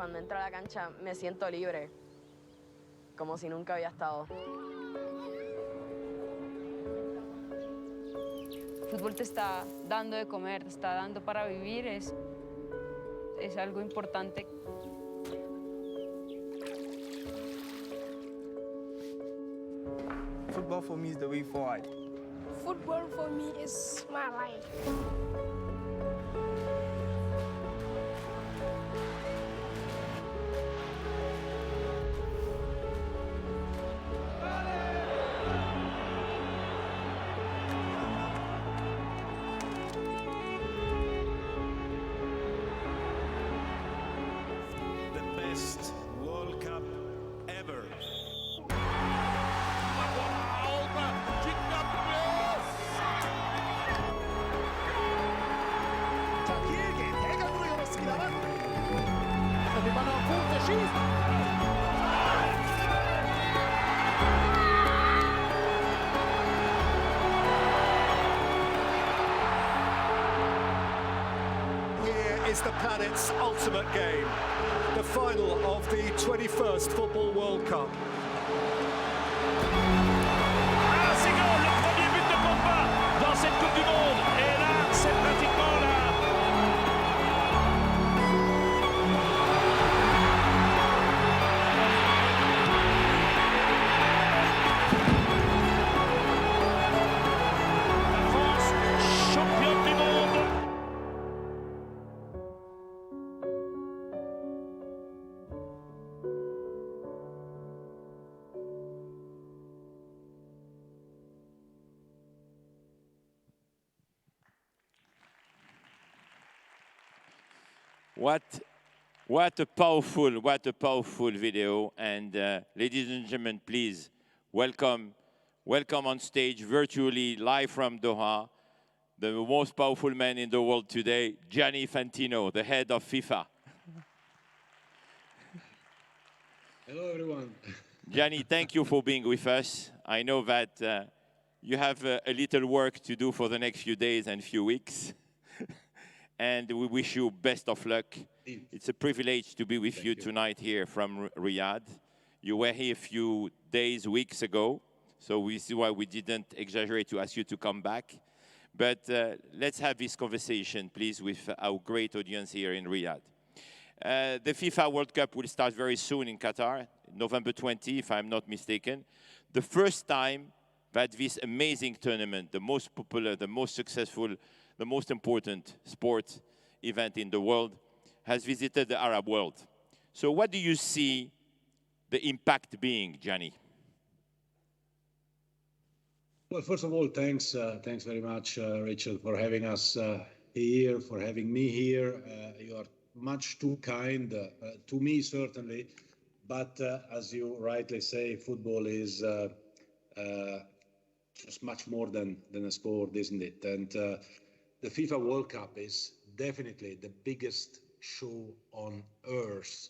cuando entro a la cancha me siento libre, como si nunca había estado. El fútbol te está dando de comer, te está dando para vivir, es algo importante. Football for me is the way forward. Football for me is my life. The best World Cup ever. Here is the planet's ultimate game, the final of the 21st Football World Cup. Ah, c'est gol, le premier but de Pogba dans cette Coupe du Monde. Et là, c'est pratiquement là. La France, championne du monde. What a powerful video. And ladies and gentlemen, please welcome on stage virtually live from Doha, the most powerful man in the world today, Gianni Infantino, the head of FIFA. Hello, everyone. Gianni, thank you for being with us. I know that you have a little work to do for the next few days and few weeks. And we wish you best of luck. It's a privilege to be with you tonight here from Riyadh. You were here a few days, weeks ago, so we see why we didn't exaggerate to ask you to come back. But let's have this conversation, please, with our great audience here in Riyadh. The FIFA World Cup will start very soon in Qatar, November 20, if I'm not mistaken. The first time that this amazing tournament, the most popular, the most successful, the most important sport event in the world, has visited the Arab world. So what do you see the impact being, Gianni? Well, first of all, thanks very much, Rachel, for having us here, for having me here. You are much too kind to me, certainly. But as you rightly say, football is just much more than a sport, isn't it? And the FIFA World Cup is definitely the biggest show on earth.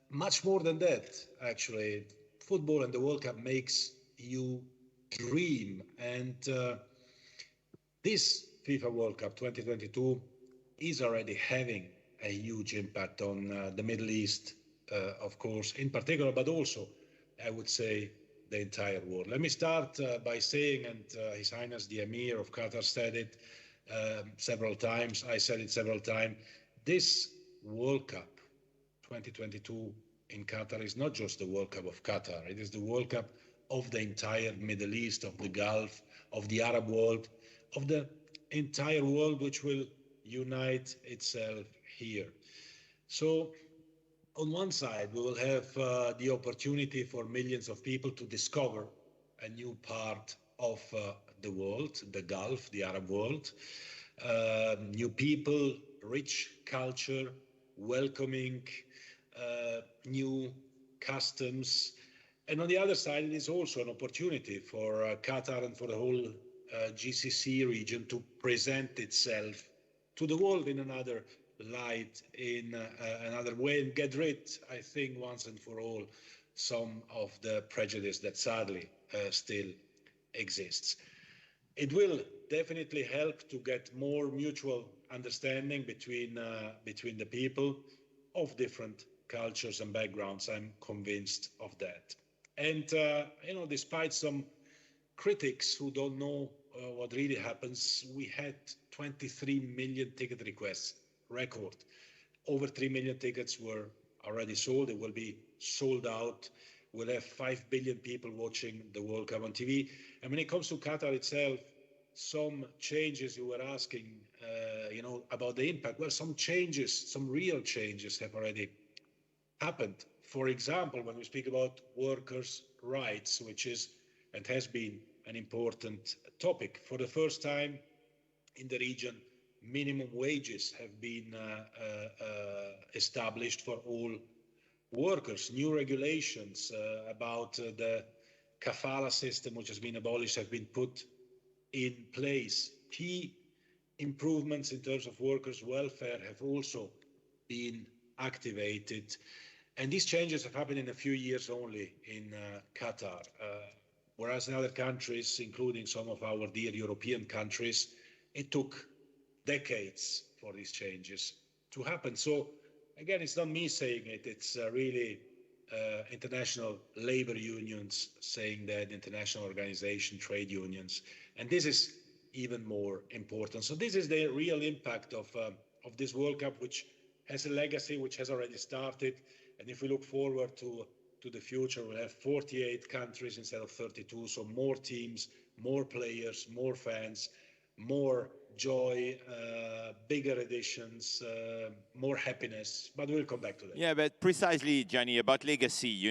Much more than that, actually. Football and the World Cup makes you dream. And this FIFA World Cup 2022 is already having a huge impact on the Middle East, of course, in particular, but also, I would say, the entire world. Let me start by saying, and His Highness the Emir of Qatar said it several times, I said it several times, this World Cup 2022 in Qatar is not just the World Cup of Qatar, it is the World Cup of the entire Middle East, of the Gulf, of the Arab world, of the entire world, which will unite itself here. So on one side, we will have the opportunity for millions of people to discover a new part of the world, the Gulf, the Arab world. New people, rich culture, welcoming new customs. And on the other side, it is also an opportunity for Qatar and for the whole GCC region to present itself to the world in another light, in another way, and get rid, I think, once and for all, some of the prejudice that sadly still exists. It will definitely help to get more mutual understanding between the people. of different cultures and backgrounds. I'm convinced of that. And, despite some critics who don't know what really happens, we had 23 million ticket requests, record. Over 3 million tickets were already sold. It will be sold out. We'll have 5 billion people watching the World Cup on TV. And when it comes to Qatar itself, some changes you were asking, about the impact. Well, some real changes have already happened. For example, when we speak about workers' rights, which is and has been an important topic, for the first time in the region, minimum wages have been established for all workers. New regulations about the kafala system, which has been abolished, have been put in place. Key improvements in terms of workers' welfare have also been activated. And these changes have happened in a few years only in Qatar, whereas in other countries, including some of our dear European countries, it took decades for these changes to happen. So again, it's not me saying it, it's really international labor unions saying that, international organization, trade unions. And this is even more important. So this is the real impact of this World Cup, which has a legacy, which has already started. And if we look forward to the future, we'll have 48 countries instead of 32. So more teams, more players, more fans, more joy, bigger editions, more happiness. But we'll come back to that. Yeah, but precisely, Gianni, about legacy,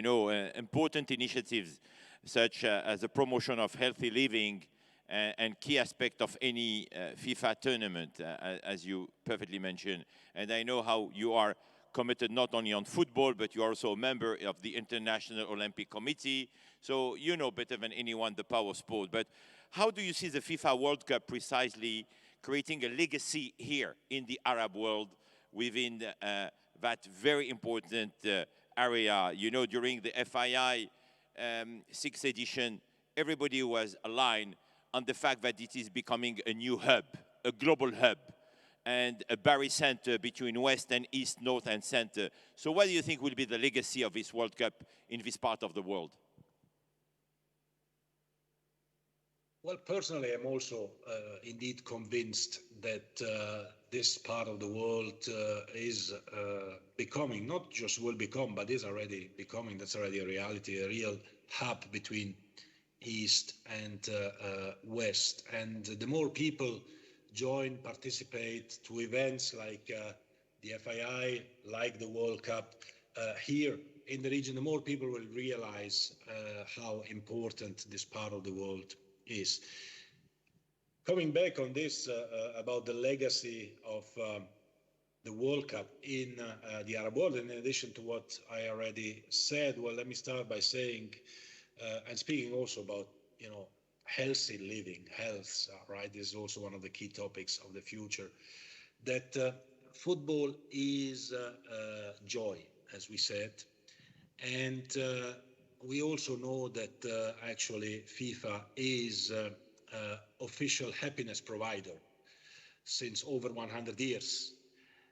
important initiatives such as the promotion of healthy living and key aspect of any FIFA tournament, as you perfectly mentioned. And I know how you are committed not only on football, but you're also a member of the International Olympic Committee. So you know better than anyone the power of sport. But how do you see the FIFA World Cup precisely creating a legacy here in the Arab world within that very important area? During the FII6 edition, everybody was aligned on the fact that it is becoming a new hub, a global hub, and a barycenter between West and East, North and Center. So what do you think will be the legacy of this World Cup in this part of the world? Well, personally, I'm also indeed convinced that this part of the world is becoming, not just will become, but is already becoming, that's already a reality, a real hub between East and West. And the more people join, participate to events like the FII, like the World Cup here in the region, the more people will realize how important this part of the world is. Coming back on this about the legacy of the World Cup in the Arab world, in addition to what I already said, well, let me start by saying, and speaking also about, healthy living, health, right? This is also one of the key topics of the future, that football is joy, as we said. And we also know that actually FIFA is official happiness provider since over 100 years.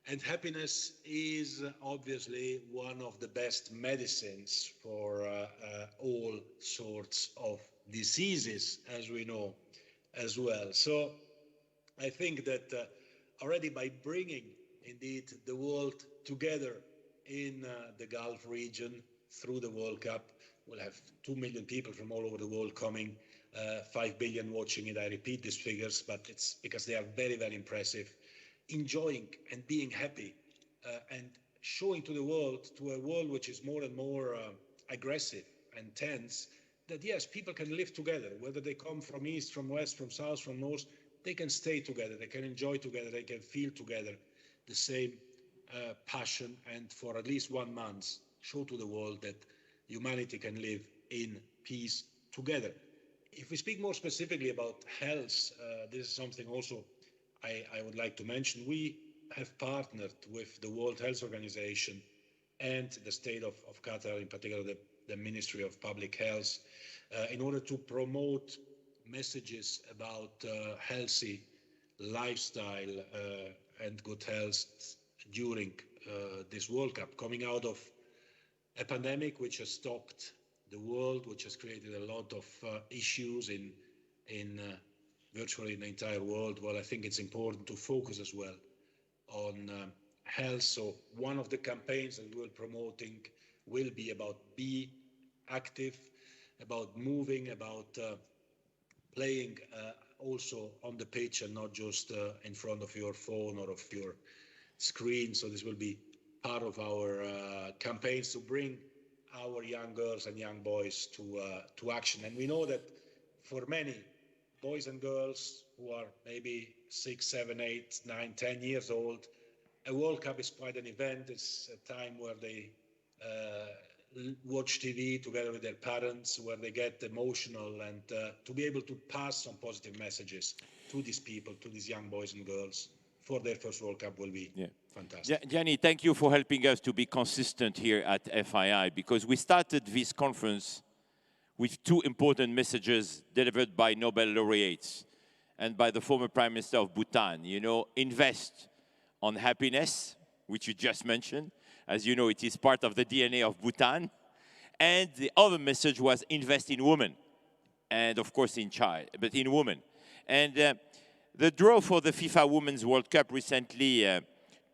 And happiness is obviously one of the best medicines for all sorts of diseases, as we know as well. So I think that already by bringing indeed the world together in the Gulf region through the World Cup, we'll have 2 million people from all over the world coming, 5 billion watching it. I repeat these figures, but it's because they are very, very impressive. Enjoying and being happy and showing to a world which is more and more aggressive and tense, that yes, people can live together, whether they come from East, from West, from South, from North, they can stay together, they can enjoy together, they can feel together the same passion, and for at least 1 month show to the world that humanity can live in peace together. If we speak more specifically about health, this is something also I would like to mention. We have partnered with the World Health Organization and the state of Qatar, in particular the Ministry of Public Health, in order to promote messages about healthy lifestyle and good health during this World Cup, coming out of a pandemic which has stopped the world, which has created a lot of issues in virtually the entire world. Well, I think it's important to focus as well on health. So one of the campaigns that we're promoting will be about be active, about moving, about playing also on the pitch and not just in front of your phone or of your screen. So this will be part of our campaigns to bring our young girls and young boys to action. And we know that for many boys and girls who are maybe 6, 7, 8, 9, 10 years old, a World Cup is quite an event. It's a time where they watch TV together with their parents, where they get emotional, and to be able to pass some positive messages to these people, to these young boys and girls for their first World Cup will be fantastic. Gianni, thank you for helping us to be consistent here at FII, because we started this conference with two important messages delivered by Nobel laureates and by the former Prime Minister of Bhutan. You know, invest on happiness, which you just mentioned. As you know, it is part of the DNA of Bhutan. And the other message was invest in women, and of course in child, but in women. And the draw for the FIFA Women's World Cup recently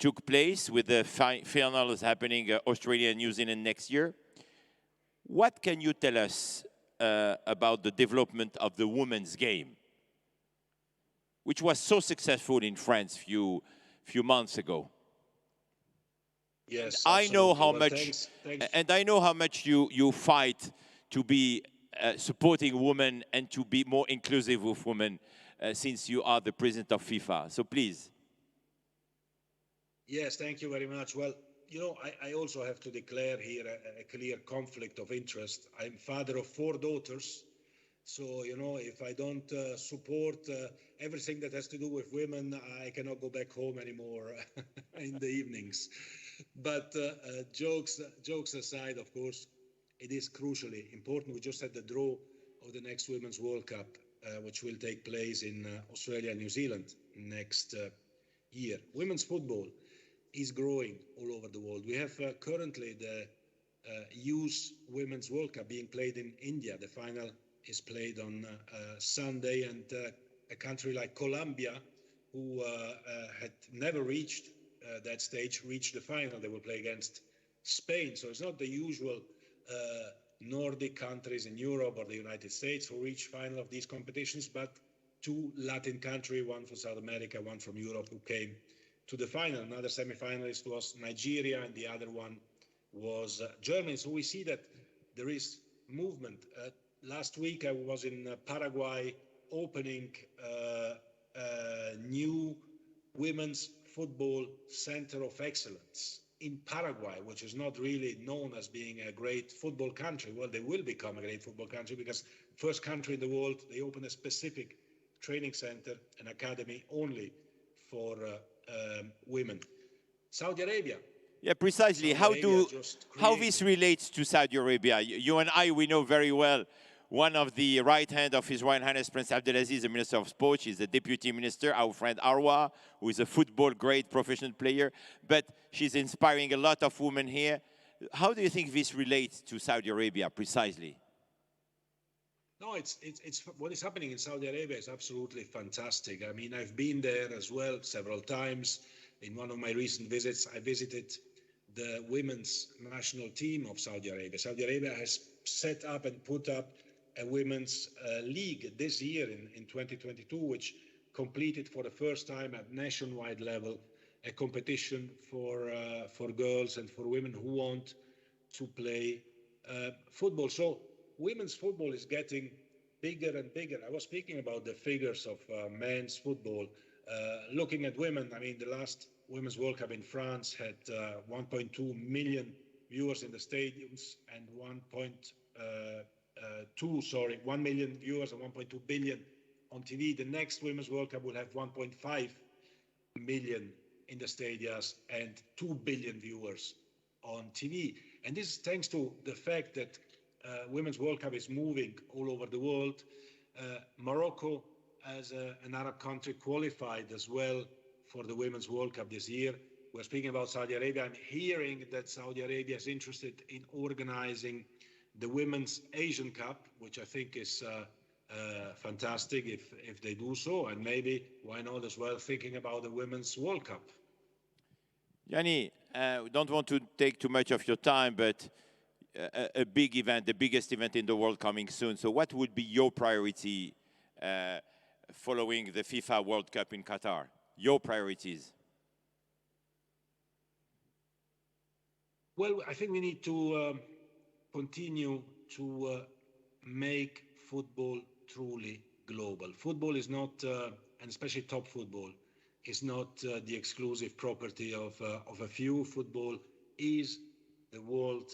took place, with the finals happening Australia and New Zealand next year. What can you tell us about the development of the women's game, which was so successful in France few months ago? Yes, I know how well, much, thanks. and I know how much you fight to be supporting women and to be more inclusive with women, since you are the president of FIFA. So please. Yes, thank you very much. Well, you know, I also have to declare here a clear conflict of interest. I'm father of 4 daughters. So, you know, if I don't support everything that has to do with women, I cannot go back home anymore in the evenings. But jokes aside, of course, it is crucially important. We just had the draw of the next Women's World Cup, which will take place in Australia and New Zealand next year. Women's football is growing all over the world. We have currently the Youth Women's World Cup being played in India. The final is played on Sunday, and a country like Colombia, who had never reached that stage, reached the final. They will play against Spain. So it's not the usual Nordic countries in Europe or the United States who reach final of these competitions, but 2 Latin countries, one from South America, one from Europe, who came to the final. Another semi-finalist was Nigeria, and the other one was Germany. So we see that there is movement. Last week I was in Paraguay opening a new women's football center of excellence in Paraguay, which is not really known as being a great football country. Well, they will become a great football country, because first country in the world, they opened a specific training center, an academy only for women. Saudi Arabia. Yeah, precisely. How this relates to Saudi Arabia? You and I, we know very well one of the right hand of His Royal Highness Prince Abdulaziz, the Minister of Sport. She's the Deputy Minister, our friend Arwa, who is a football great professional player, but she's inspiring a lot of women here. How do you think this relates to Saudi Arabia precisely? No, it's what is happening in Saudi Arabia is absolutely fantastic. I mean, I've been there as well several times. In one of my recent visits, I visited the women's national team of Saudi Arabia. Saudi Arabia has set up and put up a women's league this year in 2022, which completed for the first time at nationwide level a competition for girls and for women who want to play football. So women's football is getting bigger and bigger. I was speaking about the figures of men's football. Looking at women, I mean, the last Women's World Cup in France had 1.2 million viewers in the stadiums and 1 million viewers and 1.2 billion on TV. The next Women's World Cup will have 1.5 million in the stadiums and 2 billion viewers on TV. And this is thanks to the fact that Women's World Cup is moving all over the world. Morocco, as an Arab country, qualified as well for the Women's World Cup this year. we're speaking about Saudi Arabia. I'm hearing that Saudi Arabia is interested in organizing the Women's Asian Cup, which I think is fantastic if they do so, and maybe why not as well thinking about the Women's World Cup. Gianni, we don't want to take too much of your time, but a big event, the biggest event in the world coming soon. So what would be your priority following the FIFA World Cup in Qatar? Your priorities? Well, I think we need to continue to make football truly global. Football is not, and especially top football, is not the exclusive property of a few. Football is the world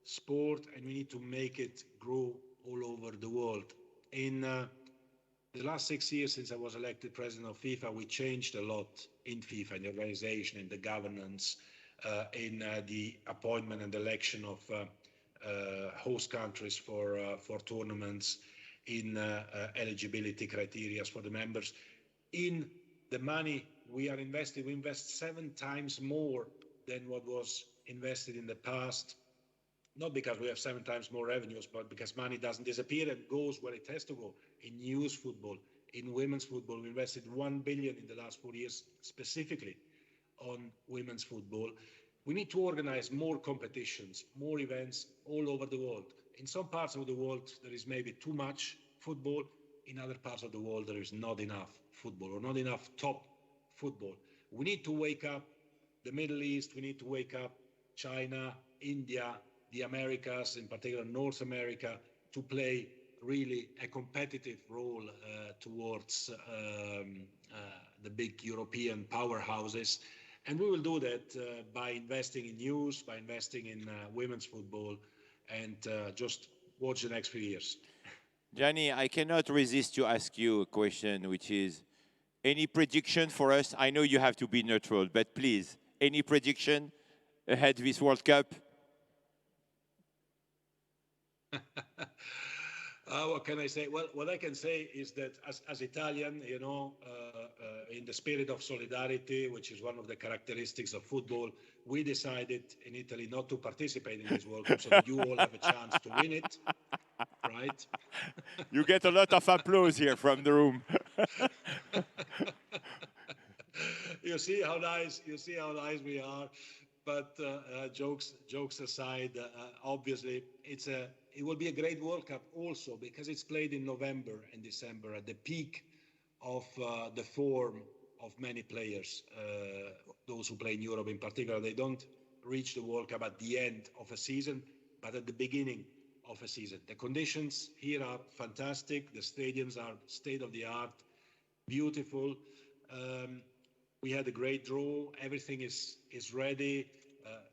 sport, and we need to make it grow all over the world. In the last 6 years since I was elected president of FIFA, we changed a lot in FIFA, in the organization, in the governance, in the appointment and election of host countries for tournaments, in eligibility criteria for the members. In the money we are investing, we invest 7 times more than what was invested in the past. Not because we have 7 times more revenues, but because money doesn't disappear and goes where it has to go. In youth football, in women's football, we invested 1 billion in the last 4 years specifically on women's football. We need to organize more competitions, more events all over the world. In some parts of the world, there is maybe too much football. In other parts of the world, there is not enough football or not enough top football. We need to wake up the Middle East. We need to wake up China, India, the Americas, in particular North America, to play really a competitive role towards the big European powerhouses. And we will do that by investing in youth, by investing in women's football, and just watch the next few years. Gianni, I cannot resist to ask you a question, which is, any prediction for us? I know you have to be neutral, but please, any prediction ahead of this World Cup? What can I say? Well, what I can say is that as Italian, you know, in the spirit of solidarity, which is one of the characteristics of football, we decided in Italy not to participate in this World Cup so that you all have a chance to win it, right? You get a lot of applause here from the room. You see how nice we are. But jokes aside, obviously it will be a great World Cup also because it's played in November and December at the peak of the form of many players. Those who play in Europe in particular, they don't reach the World Cup at the end of a season, but at the beginning of a season. The conditions here are fantastic. The stadiums are state-of-the-art, beautiful. We had a great draw. Everything is ready.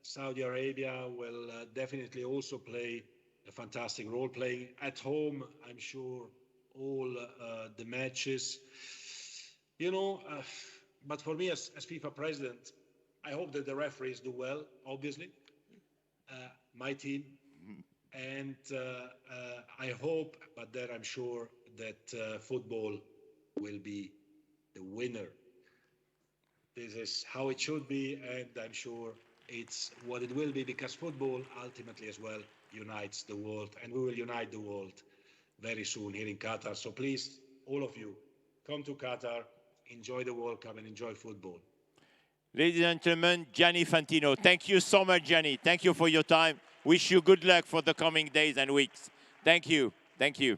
Saudi Arabia will definitely also play a fantastic role, playing at home, I'm sure, all the matches. You know, but for me as FIFA president, I hope that the referees do well, obviously, my team. And I hope, but then I'm sure that football will be the winner. This is how it should be, and I'm sure it's what it will be, because football ultimately as well unites the world, and we will unite the world very soon here in Qatar. So please, all of you, come to Qatar, enjoy the World Cup and enjoy football. Ladies and gentlemen, Gianni Infantino, thank you so much, Gianni. Thank you for your time. Wish you good luck for the coming days and weeks. Thank you. Thank you.